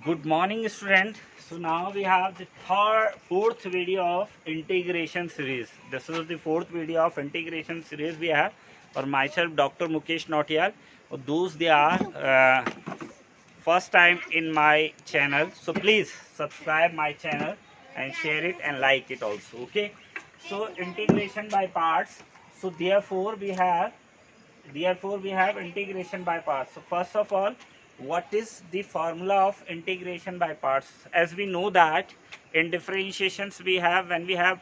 Good morning, student. So now we have the fourth video of integration series. This is the fourth video of integration series we have. For myself, Dr. Mukesh Nautiyal. Those they are first time in my channel. So please subscribe my channel and share it and like it also. Okay. So integration by parts. So therefore we have integration by parts. So first of all, what is the formula of integration by parts? As we know that in differentiations we have, when we have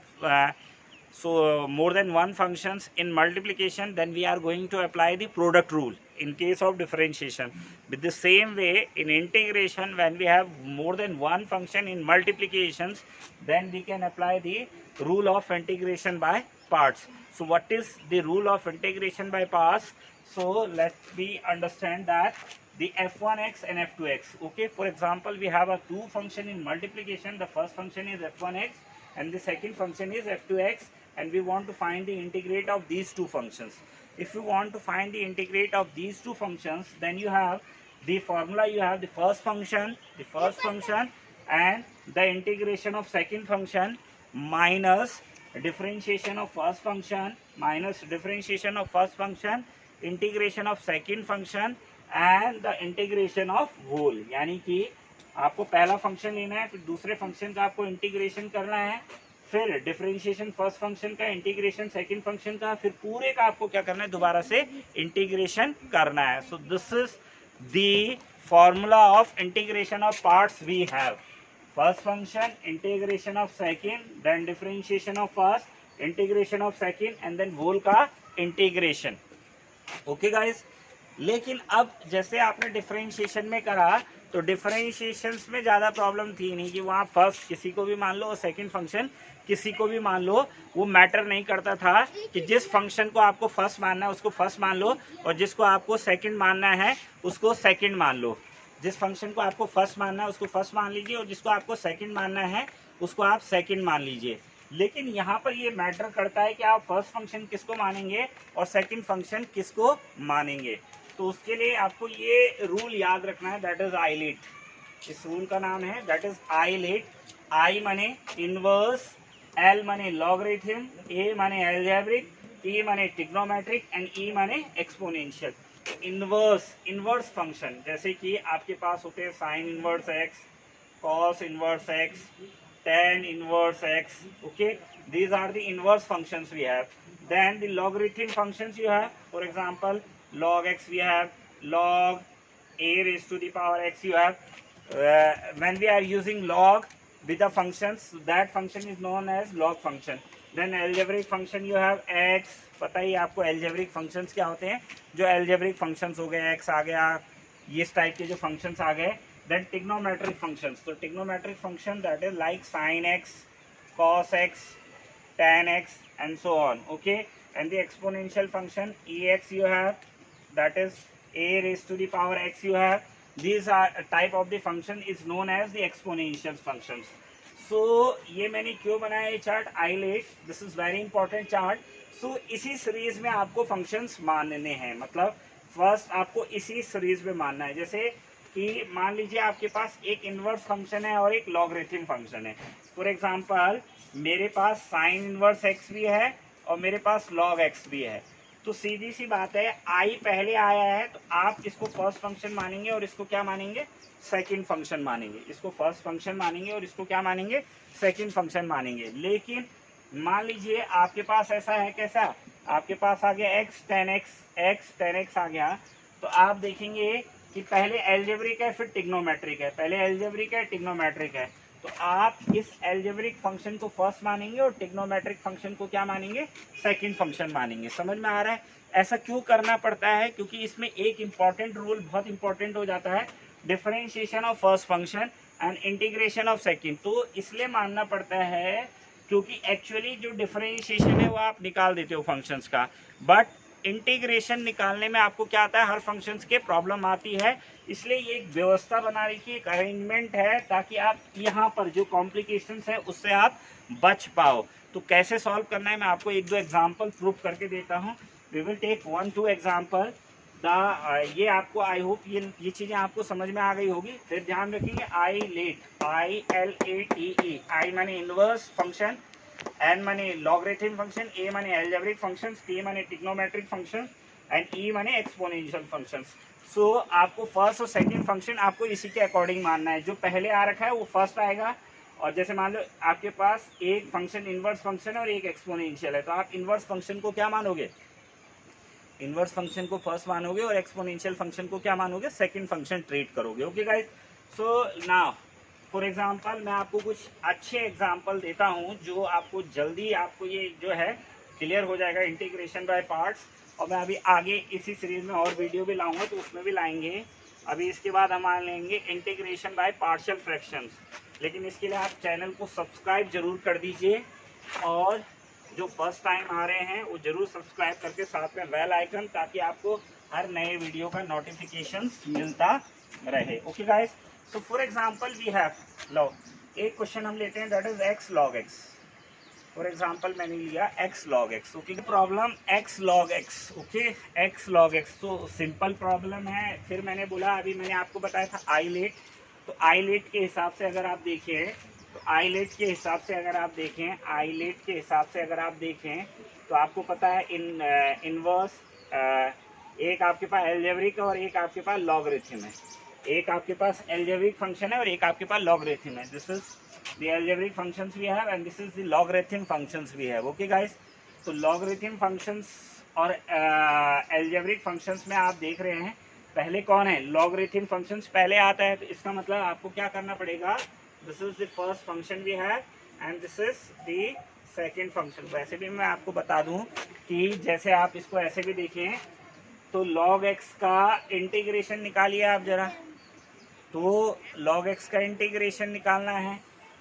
more than one functions in multiplication, then we are going to apply the product rule in case of differentiation. With the same way in integration, when we have more than one function in multiplications, then we can apply the rule of integration by parts. So what is the rule of integration by parts? So let me understand that the f1x and f2x. Okay, for example, we have a two function in multiplication. The first function is f1x and the second function is f2x, and we want to find the integrate of these two functions. If you want to find the integrate of these two functions, then you have the formula. You have the first function and the integration of second function minus differentiation of first function minus differentiation of first function, integration of second function and the integration of whole. यानी कि आपको पहला function लेना है, फिर दूसरे function का आपको इंटीग्रेशन करना है, फिर डिफरेंशिएशन फर्स्ट फंक्शन का, इंटीग्रेशन सेकंड फंक्शन का, फिर पूरे का आपको क्या करना है, दोबारा से इंटीग्रेशन करना है. So this is the formula of integration of parts. We have first function, integration of second, then differentiation of first, integration of second and then whole का इंटीग्रेशन. ओके गाइस, लेकिन अब जैसे आपने डिफरेंशिएशन में करा तो डिफरेंशिएशन में ज़्यादा प्रॉब्लम थी नहीं कि वहाँ फर्स्ट किसी को भी मान लो और सेकंड फंक्शन किसी को भी मान लो. वो मैटर नहीं करता था कि जिस फंक्शन को आपको फर्स्ट मानना है उसको फर्स्ट मान लो और जिसको आपको सेकंड मानना है उसको सेकंड मान लो. जिस फंक्शन को आपको फर्स्ट मानना है उसको फर्स्ट मान लीजिए और जिसको आपको सेकंड मानना है उसको आप सेकंड मान लीजिए. लेकिन यहाँ पर ये मैटर करता है कि आप फर्स्ट फंक्शन किसको मानेंगे और सेकंड फंक्शन किसको मानेंगे. तो उसके लिए आपको ये रूल याद रखना है, दैट इज आइलेट. इस रूल का नाम है दैट इज आइलेट. आई माने इनवर्स, एल माने लॉगरिथम, ए माने एल्जेब्रिक, टी माने ट्रिग्नोमेट्रिक एंड ई माने एक्सपोनेंशियल. इनवर्स फंक्शन जैसे कि आपके पास होते हैं sine inverse x, cos inverse x, tan inverse x. Okay, these are the inverse functions we have. Then the logarithm functions you have, for example log x, we have log a raised to the power x. You have when we are using log with the functions, that function is known as log function. Then algebraic function you have x. पता ही आपको algebraic functions क्या होते हैं. जो algebraic functions हो गए, x आ गया, ये टाइप के जो functions आ गए. Then trigonometric functions. So trigonometric function, that is like sin x, cos x, tan x and so on. Okay, and the exponential function ex you have, that is a raised to the power x you have. These are a type of the function is known as the exponential functions. So ये मैंने क्यों बनाया ये chart आइलेट. This is very important chart. So इसी series में आपको functions मानने हैं, मतलब फर्स्ट आपको इसी सीरीज में मानना है. जैसे कि मान लीजिए आपके पास एक इनवर्स फंक्शन है और एक लॉगरिथम फंक्शन है. फॉर एग्जांपल मेरे पास साइन इनवर्स एक्स भी है और मेरे पास लॉग एक्स भी है. तो सीधी सी बात है, आई पहले आया है तो आप इसको फर्स्ट फंक्शन मानेंगे और इसको क्या मानेंगे, सेकंड फंक्शन मानेंगे. इसको फर्स्ट फंक्शन मानेंगे और इसको क्या मानेंगे, सेकंड फंक्शन मानेंगे. लेकिन मान लीजिए आपके पास ऐसा है, कैसा, आपके पास आ गया एक्स टेन एक्स आ गया, तो आप देखेंगे कि पहले एल्जेब्रिक है फिर ट्रिग्नोमेट्रिक है, पहले एल्जेब्रिक है ट्रिग्नोमेट्रिक है. तो आप इस एल्जेब्रिक फंक्शन को फर्स्ट मानेंगे और ट्रिग्नोमेट्रिक फंक्शन को क्या मानेंगे, सेकंड फंक्शन मानेंगे. समझ में आ रहा है. ऐसा क्यों करना पड़ता है, क्योंकि इसमें एक इंपॉर्टेंट रूल बहुत इंपॉर्टेंट हो जाता है, differentiation of first function and integration of second. तो इसलिए मानना पड़ता है क्योंकि एक्चुअली जो डिफरेंशिएशन है वो आप निकाल देते हो फंक्शंस का, बट इंटीग्रेशन निकालने में आपको क्या आता है, हर फंक्शंस के प्रॉब्लम आती है. इसलिए ये एक व्यवस्था बना रखी है, एक अरेंजमेंट है, ताकि आप यहाँ पर जो कॉम्प्लिकेशंस है उससे आप बच पाओ. तो कैसे सॉल्व करना है मैं आपको एक दो एग्जांपल प्रूफ करके देता हूँ. We will take 1-2 example. ये आपको आई होप ये चीज़ें आपको समझ में आ गई होगी। फिर ध्यान रखेंगे आईलेट, ILATE, आई माने इनवर्स फंक्शन, एन माने लॉगरिथम फंक्शन, ए माने एल्जेब्रिक फंक्शन, टी माने ट्रिग्नोमेट्रिक फंक्शन एंड ई माने एक्सपोनेंशियल फंक्शंस। सो आपको फर्स्ट और सेकंड फंक्शन आपको इसी के अकॉर्डिंग मानना है। जो पहले आ रखा है वो फर्स्ट आएगा, और जैसे मान लो आपके पास एक फंक्शन इनवर्स फंक्शन और एक एक्सपोनेंशियल है, तो आप इनवर्स फंक्शन को क्या मानोगे, इनवर्स फंक्शन को फर्स्ट मानोगे और एक्सपोनेंशियल फंक्शन को क्या मानोगे, सेकंड फंक्शन ट्रीट करोगे। Okay guys, so now for example मैं आपको कुछ अच्छे एग्जांपल देता हूं जो आपको जल्दी आपको ये जो है क्लियर हो जाएगा, इंटीग्रेशन बाय पार्ट्स। और मैं अभी आगे इसी सीरीज में और वीडियो भी लाऊंगा तो उसमें भी लाएंगे। अभी इसके बाद हम मान लेंगे इंटीग्रेशन बाय पार्शियल फ्रैक्शंस, लेकिन इसके लिए आप चैनल को सब्सक्राइब जरूर कर दीजिए, और जो फर्स्ट टाइम आ रहे हैं वो जरूर सब्सक्राइब करके साथ में बेल आइकन, ताकि आपको हर नए वीडियो का नोटिफिकेशन मिलता रहे। Okay guys, so for example we have, लो एक क्वेश्चन हम लेते हैं, that is x log x। For example मैंने लिया x log x। Okay, problem x log x। Okay, x log x तो सिंपल प्रॉब्लम है। फिर मैंने बोला, अभी मैंने आपको बताया था आईलेट, तो आईलेट के हिसाब से अगर आप देखें, तो आईलेट के हिसाब से अगर आप देखें, आईलेट के हिसाब से अगर आप देखें तो आपको पता है इनवर्स, एक आपके पास एल्जेब्रिक और एक आपके पास लॉगरिथम है। एक आपके पास एल्जेब्रिक फंक्शन है और एक आपके पास लॉगरिथम है। This is the algebraic functions we have and this is the logarithm functions we have. Okay guys, तो लॉगरिथम फंक्शंस और एल्जेब्रिक फंक्शंस में आप देख रहे हैं पहले कौन है, लॉगरिथम फंक्शंस पहले आता है, तो इसका मतलब आपको क्या करना पड़ेगा, this is the first function we have and this is the second function. वैसे भी मैं आपको बता दूं कि जैसे आप इसको ऐसे भी देखें तो log x का इंटीग्रेशन निकालिए आप जरा, तो log x का इंटीग्रेशन निकालना है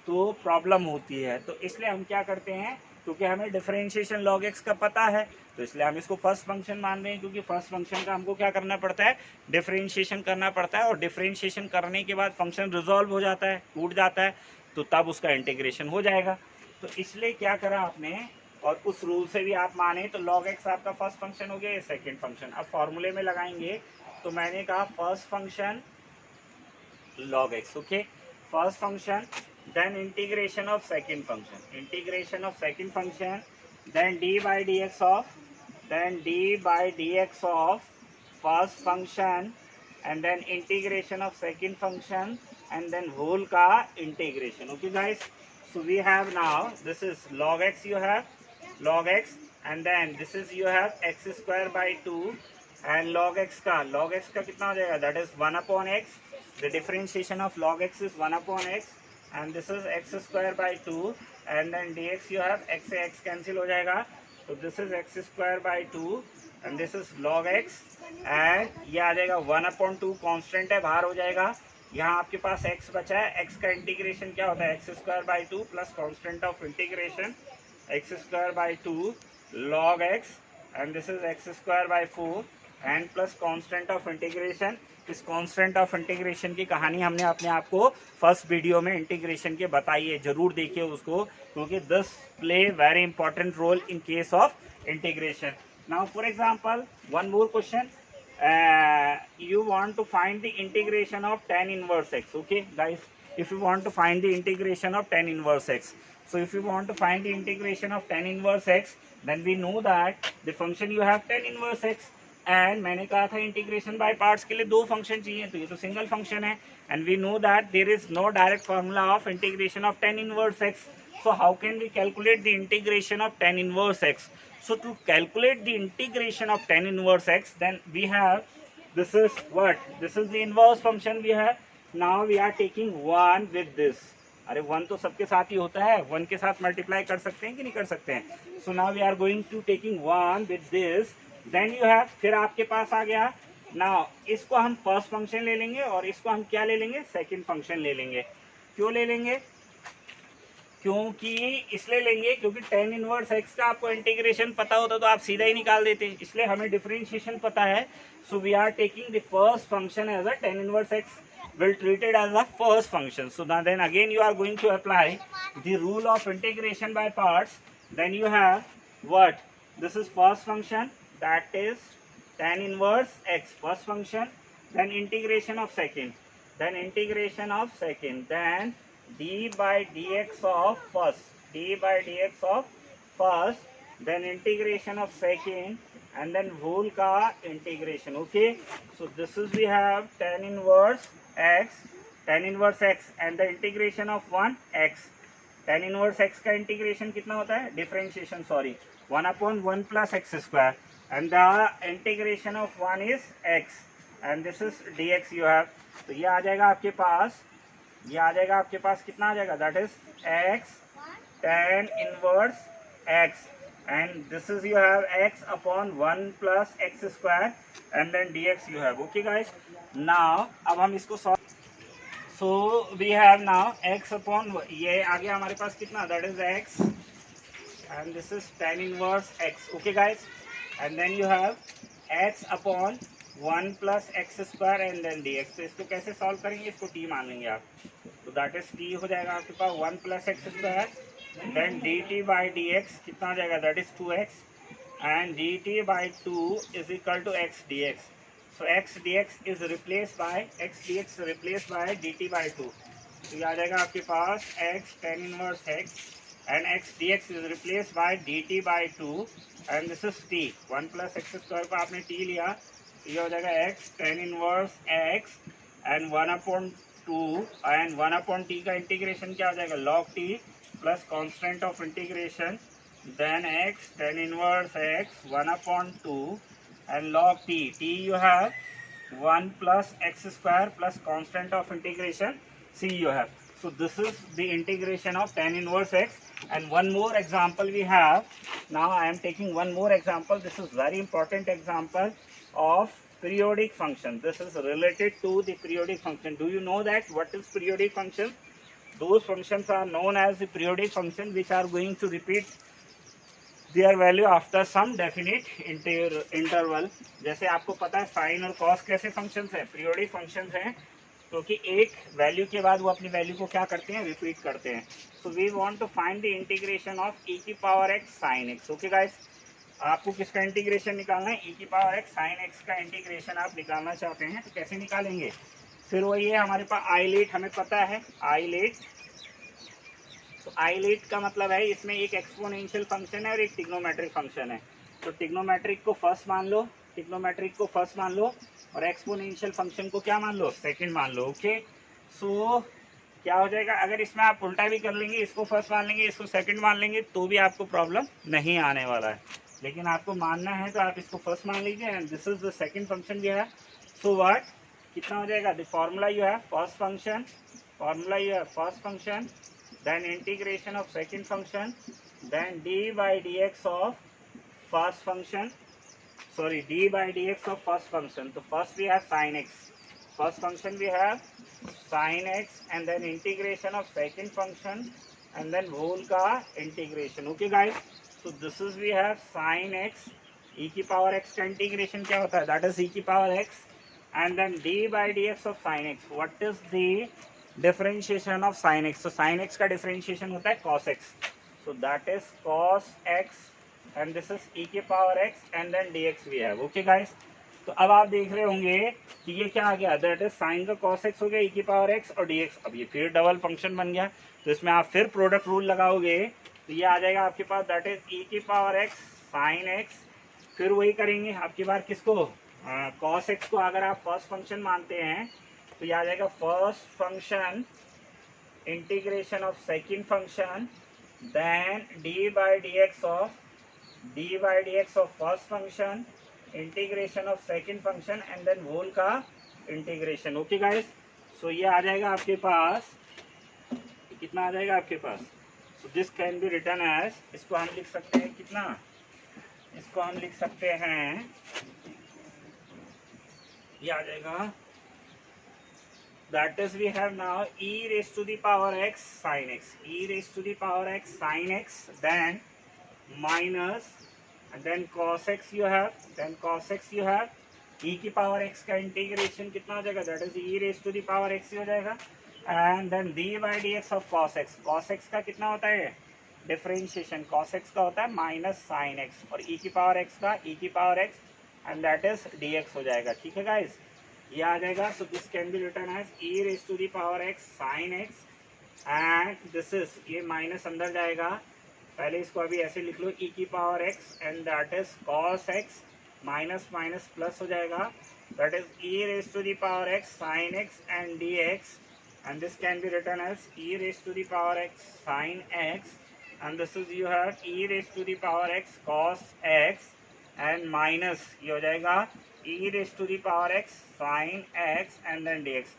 तो प्रॉब्लम होती है। तो इसलिए हम क्या करते हैं, क्योंकि हमें डिफरेंशिएशन log x का पता है, तो इसलिए हम इसको फर्स्ट फंक्शन मान रहे हैं, क्योंकि फर्स्ट फंक्शन का हमको क्या करना पड़ता है, डिफरेंशिएशन करना पड़ता है, और डिफरेंशिएशन करने के बाद फंक्शन रिजॉल्व हो जाता है, टूट जाता है, तो तब उसका इंटीग्रेशन हो जाएगा। तो इसलिए क्या करा आपने, और उस रूल से भी आप माने तो log x आपका फर्स्ट फंक्शन हो गया, ये सेकेंड फंक्शन। अब फॉर्मूले में लगाएंगे तो मैंने कहा first function log x। Okay, first function, then integration of second function, integration of second function, then d by dx of, then d by dx of first function, and then integration of second function, and then whole ka integration। okay guys, so we have now, this is log x, you have log x, and then this is you have x square by 2, and log x का कितना हो जाएगा, that is 1 upon x, the differentiation of log x is 1 upon x, and this is x square by 2, and then dx you have x से x cancel हो जाएगा, तो this is x square by 2 and this is log x, and ये आ जाएगा 1 upon 2, constant है बाहर हो जाएगा। यहाँ आपके पास x बचा है, x का इंटीग्रेशन क्या होता है, x square by 2 plus constant of integration x square by 2 log x, and this is x square by 4 and plus constant of integration. इस कांस्टेंट ऑफ इंटीग्रेशन की कहानी हमने अपने आप को फर्स्ट वीडियो में इंटीग्रेशन के बताई है, जरूर देखिए उसको, क्योंकि this play very important role in case of integration. Now for example one more question, you want to find the integration of tan inverse x. okay guys, if you want to find the integration of tan inverse x, so if you want to find the integration of tan inverse x, then we know that the function you have tan inverse x, and मैंने कहा था integration by parts के लिए दो function चाहिए, तो ये तो सिंगल फंक्शन है, and we know that there is no direct formula of integration of tan inverse x. so how can we calculate the integration of tan inverse x? So to calculate the integration of tan inverse x, then we have, this is what, this is the inverse function we have. Now we are taking 1 with this. अरे 1 तो सबके साथ ही होता है, 1 के साथ multiply कर सकते हैं कि नहीं कर सकते हैं। So now we are going to taking 1 with this, then you have, फिर आपके पास आ गया, नाउ इसको हम फर्स्ट फंक्शन ले लेंगे और इसको हम क्या ले लेंगे, सेकेंड फंक्शन ले लेंगे। क्यों ले लेंगे, क्योंकि इसलिए लेंगे क्योंकि tan इनवर्स x का आपको इंटीग्रेशन पता होता तो आप सीधा ही निकाल देते, इसलिए हमें डिफरेंशिएशन पता है। So we are taking the first function as a tan inverse x will treated as a first function. So then again you are going to apply the rule of integration by parts. Then you have what, this is first function, that is tan inverse x first function, then integration of second, then integration of second, then d by dx of first, d by dx of first, then integration of second, and then whole ka integration. Okay, so this is we have tan inverse x, and the integration of 1 x. tan inverse x का integration कितना होता है, differentiation sorry, 1/1 plus x square, and the integration of 1 is x, and this is dx you have. तो ये आ जाएगा आपके पास, ये आ जाएगा आपके पास कितना आ जाएगा, that is x tan inverse x, and this is you have x upon 1 plus x square, and then dx you have. Okay guys, now अब हम इसको solve, so we have now x upon, ये आ गया हमारे पास कितना, that is x, and this is tan inverse x. Okay guys, and then you have x upon 1 plus x square and then dx. तो इसको कैसे सॉल्व करेंगे, इसको t मान लेंगे आप, तो that is t हो जाएगा आपके पास 1 plus x square, then dt by dx कितना आ जाएगा, that is 2x, and dt by 2 is equal to x dx. So x dx is replaced by dt by 2. तो ये आ जाएगा आपके पास x tan inverse x, and x dx is replaced by dt by 2, and this is t, 1 plus x square को आपने t लिया, ये हो जाएगा x tan inverse x, and 1/2, and 1/t का इंटीग्रेशन क्या हो जाएगा, log t plus constant of integration, then x tan inverse x 1/2, and log t, you have 1 plus x square plus constant of integration c you have. So this is the integration of tan inverse x. And one more example we have. Now I am taking one more example. This is very important example of periodic function. This is related to the periodic function. Do you know that what is periodic function? Those functions are known as the periodic function which are going to repeat their value after some definite interval. जैसे आपको पता है sign और cos कैसे functions हैं, periodic functions हैं, क्योंकि एक वैल्यू के बाद वो अपनी वैल्यू को क्या करते हैं, रिपीट करते हैं. So we want to find the integration of e की power x sin x. Okay guys, आपको किसका इंटीग्रेशन निकालना है, e की पावर x sin x का इंटीग्रेशन आप निकालना चाहते हैं, तो कैसे निकालेंगे, फिर वही है हमारे पास आइलेट, हमें पता है आइलेट. तो आइलेट का मतलब है इसमें एक एक्सपोनेंशियल फंक्शन है और एक ट्रिग्नोमेट्रिक फंक्शन है. तो ट्रिग्नोमेट्रिक को फर्स्ट मान लो, और एक्सपोनेंशियल फंक्शन को क्या मान लो, सेकंड मान लो. ओके, सो क्या हो जाएगा, अगर इसमें आप उल्टा भी कर लेंगे, इसको फर्स्ट मान लेंगे, इसको सेकंड मान लेंगे, तो भी आपको प्रॉब्लम नहीं आने वाला है. लेकिन आपको मानना है तो आप इसको फर्स्ट मान लीजिए, and this is the second function भी है. सो व्हाट, कितना हो जाएगा, द फॉर्मूला यू है first function, then integration of second function, then d by dx of first function, d by dx of first function. So first we have sin x, first function we have sin x, and then integration of second function, and then whole ka integration. Okay guys, so this is we have sin x, e की power x का integration क्या होता है, that is e की power x, and then d by dx of sin x. What is the differentiation of sin x? So sin x का differentiation होता है cos x, so that is cos x, and this is e की power x, and then dx we have. Okay guys, तो अब आप देख रहे होंगे कि ये क्या आ गया, that is sin का cos x हो गया, e की power x और dx. अब ये फिर डबल फंक्शन बन गया, तो इसमें आप फिर प्रोडक्ट रूल लगाओगे, तो ये आ जाएगा आपके पास, that is e की power x sin x. फिर वही करेंगे आपकी बार किसको, cos x को अगर आप फर्स्ट फंक्शन मानते हैं, तो ये आ जाएगा first function integration of second function, then d by d x of first function, integration of second function, and then whole का इंटीग्रेशन. ओके गाइस, सो ये आ जाएगा आपके पास, कितना आ जाएगा आपके पास, so this can be written as, इसको हम लिख सकते हैं कितना, इसको हम लिख सकते हैं, ये आ जाएगा, that is we have now e raised to the power x sin x, e raised to the power x sin x, then minus, and then cos x you have, e की power x का integration कितना हो जाएगा, that is e raised to the power x हो जाएगा, and then d by dx of cos x. cos x का कितना होता है, डिफरेंशिएशन, cos x का होता है माइनस sin x, और e की पावर x का, e की power x and that is dx हो जाएगा। ठीक है गाइस, ये आ जाएगा। So this can be written as e raise to the power x sin x and this is, ये माइनस अंदर जाएगा, पहले इसको अभी ऐसे लिख लो, e की power x and that is cos x, minus minus plus हो जाएगा, that is e raise to the power x sin x and dx, and this can be written as e raised to the power x sin x, and this is you have e raised to the power x cos x and minus ये हो जाएगा e raised to the power x sin x and then dx.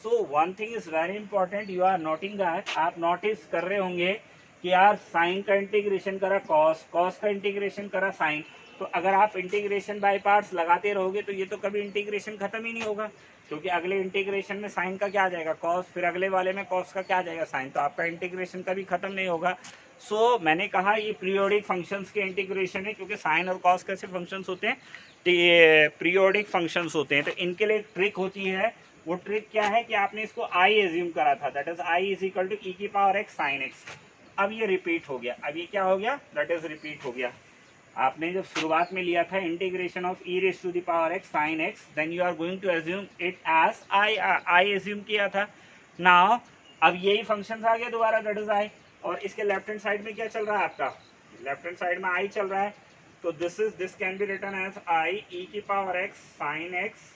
So one thing is very important, you are noting that, आप notice कर रहे होंगे कि यार sign का इंटीग्रेशन करा कॉस, कॉस का इंटीग्रेशन करा साइन, तो अगर आप इंटीग्रेशन बाय पार्ट्स लगाते रहोगे तो ये तो कभी इंटीग्रेशन खत्म ही नहीं होगा, क्योंकि अगले इंटीग्रेशन में साइन का क्या आ जाएगा कॉस, फिर अगले वाले में कॉस का क्या आ जाएगा साइन, तो आपका इंटीग्रेशन कभी खत्म नहीं होगा। सो मैंने कहा ये पीरियोडिक फंक्शंस के इंटीग्रेशन है, क्योंकि साइन और कॉस कैसे फंक्शंस होते हैं, तो ये पीरियोडिक फंक्शंस होते हैं। तो इनके लिए एक ट्रिक होती है, वो ट्रिक क्या है कि आपने इसको आई एज्यूम करा था, that is I is equal to e की पावर एक्स साइन एक्स। अब ये रिपीट हो गया, अब ये क्या हो गया, दैट इज रिपीट हो गया। आपने जब शुरुआत में लिया था integration of e raise to the power x sine x, then you are going to assume it as I assume किया था। नाउ अब यही फंक्शन आ गया दोबारा, दैट इज आई, और इसके लेफ्ट हैंड साइड में क्या चल रहा है आपका, लेफ्ट हैंड साइड में आई चल रहा है, तो this can be written as I e की power x sine x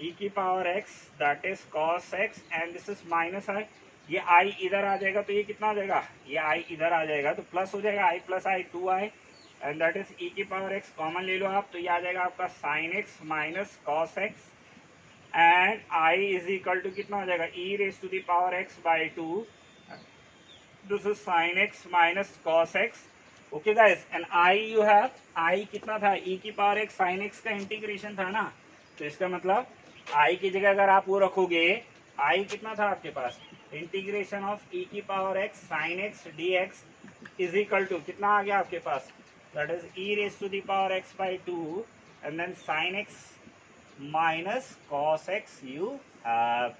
e की power x that is cos x and this is minus I. ये आई इधर आ जाएगा तो ये कितना आ जाएगा, ये आई इधर आ जाएगा तो प्लस हो जाएगा, I plus I 2i and that is e की पावर एक्स कॉमन ले लो आप, तो ये आ जाएगा आपका sine x minus cos x and I is equal to कितना हो जाएगा, e raise to the power x by 2, this is sine x minus cos x. Okay guys, and I you have, I कितना था, e की power x sine x का integration था ना, तो इसका मतलब आई की जगह अगर आप वो रखोगे, आई कितना था आपके पास, इंटीग्रेशन ऑफ ई की power x sine x d x is equal to कितना आ गया आपके पास, that is e raised to the power x by 2 and then sin x minus cos x you have.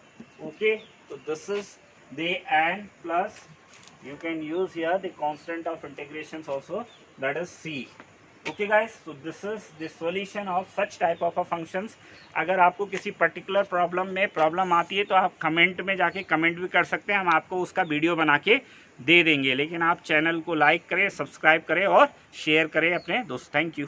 Okay, so this is the and plus you can use here the constant of integrations also, that is c. Okay guys, so this is the solution of such type of a functions. अगर आपको किसी particular problem में problem आती है तो आप comment में जाके कमेंट भी कर सकते हैं, हम आपको उसका वीडियो बना के दे देंगे, लेकिन आप चैनल को लाइक करें, सब्सक्राइब करें और शेयर करें अपने दोस्त। Thank you.